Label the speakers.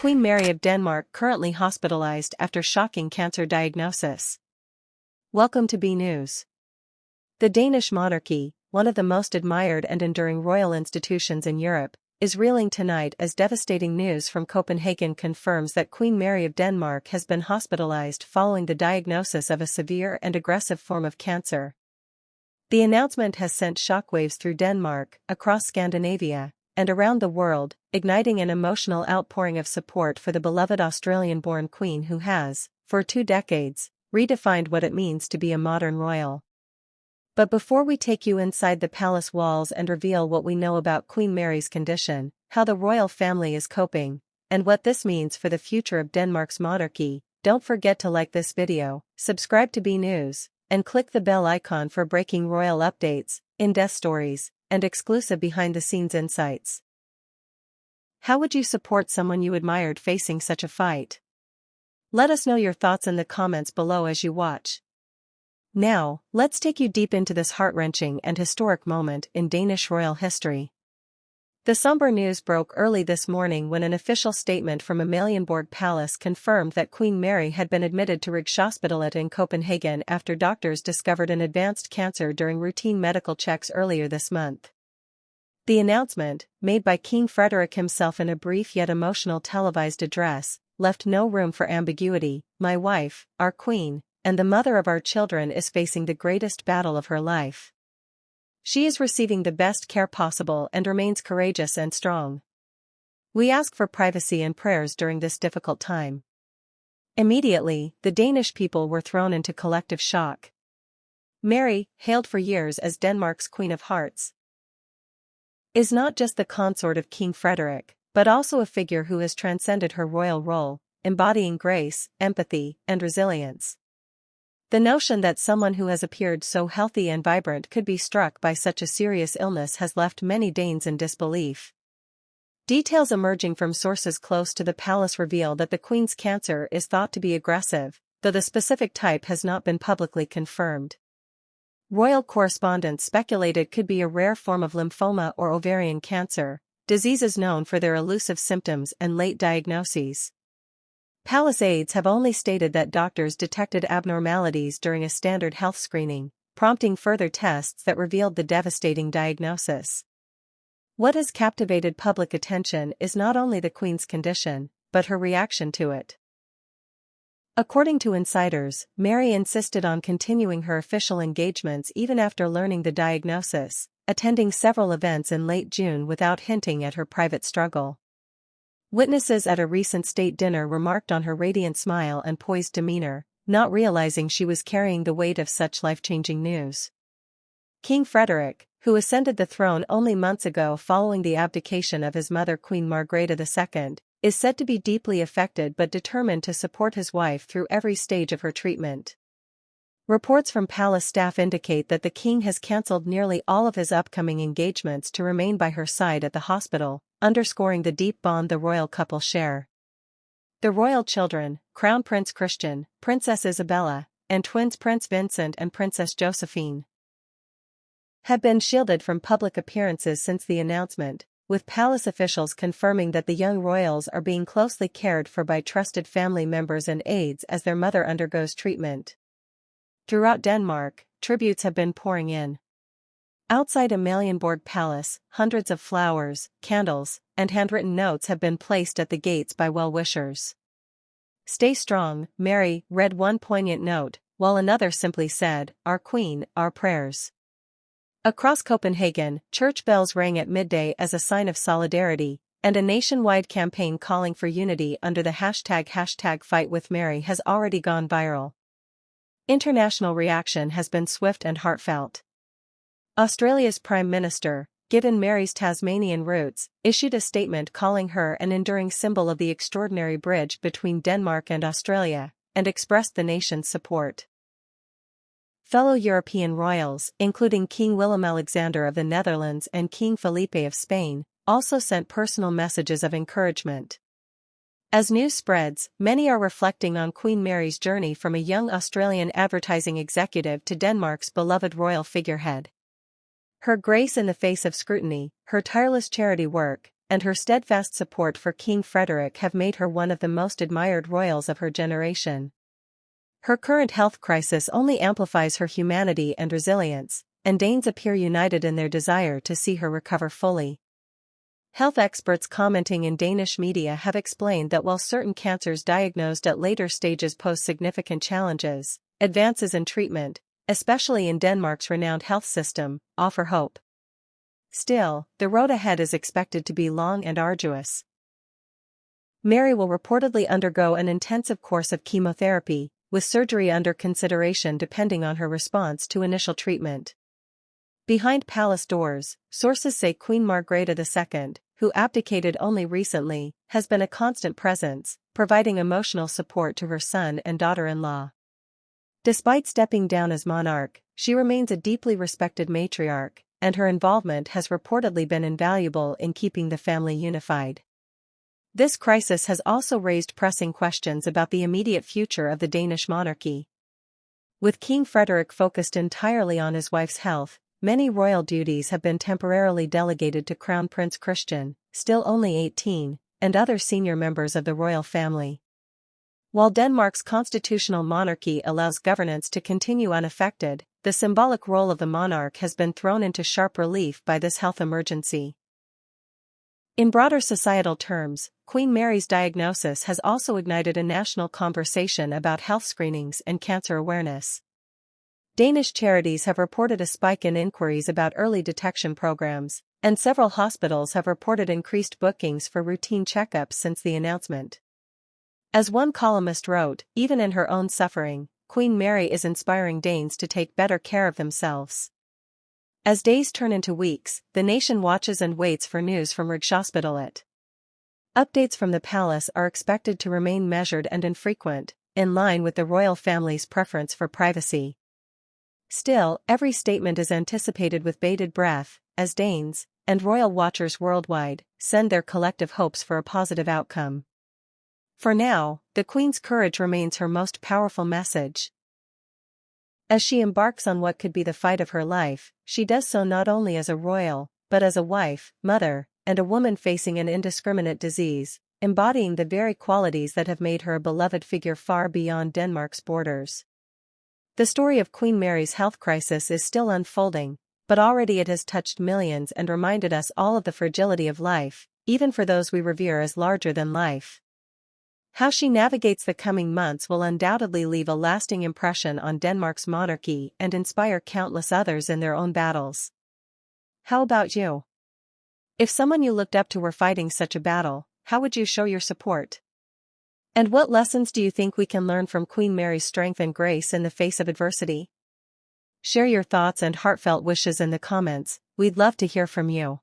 Speaker 1: Queen Mary of Denmark currently hospitalized after shocking cancer diagnosis. Welcome to BNews. The Danish monarchy, one of the most admired and enduring royal institutions in Europe, is reeling tonight as devastating news from Copenhagen confirms that Queen Mary of Denmark has been hospitalized following the diagnosis of a severe and aggressive form of cancer. The announcement has sent shockwaves through Denmark, across Scandinavia, and around the world, igniting an emotional outpouring of support for the beloved Australian-born queen who has, for 2 decades, redefined what it means to be a modern royal. But before we take you inside the palace walls and reveal what we know about Queen Mary's condition, how the royal family is coping, and what this means for the future of Denmark's monarchy, don't forget to like this video, subscribe to BNews, and click the bell icon for breaking royal updates, in-depth stories, and exclusive behind-the-scenes insights. How would you support someone you admired facing such a fight? Let us know your thoughts in the comments below as you watch. Now, let's take you deep into this heart-wrenching and historic moment in Danish royal history. The somber news broke early this morning when an official statement from Amalienborg Palace confirmed that Queen Mary had been admitted to Hospitalized in Copenhagen after doctors discovered an advanced cancer during routine medical checks earlier this month. The announcement, made by King Frederik himself in a brief yet emotional televised address, left no room for ambiguity. My wife, our queen, and the mother of our children is facing the greatest battle of her life. She is receiving the best care possible and remains courageous and strong. We ask for privacy and prayers during this difficult time. Immediately, the Danish people were thrown into collective shock. Mary, hailed for years as Denmark's Queen of Hearts, is not just the consort of King Frederik, but also a figure who has transcended her royal role, embodying grace, empathy, and resilience. The notion that someone who has appeared so healthy and vibrant could be struck by such a serious illness has left many Danes in disbelief. Details emerging from sources close to the palace reveal that the Queen's cancer is thought to be aggressive, though the specific type has not been publicly confirmed. Royal correspondents speculated it could be a rare form of lymphoma or ovarian cancer, diseases known for their elusive symptoms and late diagnoses. Palace aides have only stated that doctors detected abnormalities during a standard health screening, prompting further tests that revealed the devastating diagnosis. What has captivated public attention is not only the Queen's condition, but her reaction to it. According to insiders, Mary insisted on continuing her official engagements even after learning the diagnosis, attending several events in late June without hinting at her private struggle. Witnesses at a recent state dinner remarked on her radiant smile and poised demeanor, not realizing she was carrying the weight of such life-changing news. King Frederik, who ascended the throne only months ago following the abdication of his mother Queen Margrethe II, is said to be deeply affected but determined to support his wife through every stage of her treatment. Reports from palace staff indicate that the king has cancelled nearly all of his upcoming engagements to remain by her side at the hospital, underscoring the deep bond the royal couple share. The royal children, Crown Prince Christian, Princess Isabella, and twins Prince Vincent and Princess Josephine, have been shielded from public appearances since the announcement, with palace officials confirming that the young royals are being closely cared for by trusted family members and aides as their mother undergoes treatment. Throughout Denmark, tributes have been pouring in. Outside Amalienborg Palace, hundreds of flowers, candles, and handwritten notes have been placed at the gates by well-wishers. "Stay strong," Mary read one poignant note, while another simply said, "Our Queen, our prayers." Across Copenhagen, church bells rang at midday as a sign of solidarity, and a nationwide campaign calling for unity under the hashtag #FightWithMary has already gone viral. International reaction has been swift and heartfelt. Australia's Prime Minister, given Mary's Tasmanian roots, issued a statement calling her an enduring symbol of the extraordinary bridge between Denmark and Australia, and expressed the nation's support. Fellow European royals, including King Willem-Alexander of the Netherlands and King Felipe of Spain, also sent personal messages of encouragement. As news spreads, many are reflecting on Queen Mary's journey from a young Australian advertising executive to Denmark's beloved royal figurehead. Her grace in the face of scrutiny, her tireless charity work, and her steadfast support for King Frederik have made her one of the most admired royals of her generation. Her current health crisis only amplifies her humanity and resilience, and Danes appear united in their desire to see her recover fully. Health experts commenting in Danish media have explained that while certain cancers diagnosed at later stages pose significant challenges, advances in treatment, especially in Denmark's renowned health system, offer hope. Still, the road ahead is expected to be long and arduous. Mary will reportedly undergo an intensive course of chemotherapy, with surgery under consideration depending on her response to initial treatment. Behind palace doors, sources say Queen Margrethe II, who abdicated only recently, has been a constant presence, providing emotional support to her son and daughter-in-law. Despite stepping down as monarch, she remains a deeply respected matriarch, and her involvement has reportedly been invaluable in keeping the family unified. This crisis has also raised pressing questions about the immediate future of the Danish monarchy. With King Frederik focused entirely on his wife's health, many royal duties have been temporarily delegated to Crown Prince Christian, still only 18, and other senior members of the royal family. While Denmark's constitutional monarchy allows governance to continue unaffected, the symbolic role of the monarch has been thrown into sharp relief by this health emergency. In broader societal terms, Queen Mary's diagnosis has also ignited a national conversation about health screenings and cancer awareness. Danish charities have reported a spike in inquiries about early detection programs, and several hospitals have reported increased bookings for routine checkups since the announcement. As one columnist wrote, even in her own suffering, Queen Mary is inspiring Danes to take better care of themselves. As days turn into weeks, the nation watches and waits for news from Hospitalized. Updates from the palace are expected to remain measured and infrequent, in line with the royal family's preference for privacy. Still, every statement is anticipated with bated breath, as Danes, and royal watchers worldwide, send their collective hopes for a positive outcome. For now, the Queen's courage remains her most powerful message. As she embarks on what could be the fight of her life, she does so not only as a royal, but as a wife, mother, and a woman facing an indiscriminate disease, embodying the very qualities that have made her a beloved figure far beyond Denmark's borders. The story of Queen Mary's health crisis is still unfolding, but already it has touched millions and reminded us all of the fragility of life, even for those we revere as larger than life. How she navigates the coming months will undoubtedly leave a lasting impression on Denmark's monarchy and inspire countless others in their own battles. How about you? If someone you looked up to were fighting such a battle, how would you show your support? And what lessons do you think we can learn from Queen Mary's strength and grace in the face of adversity? Share your thoughts and heartfelt wishes in the comments, we'd love to hear from you.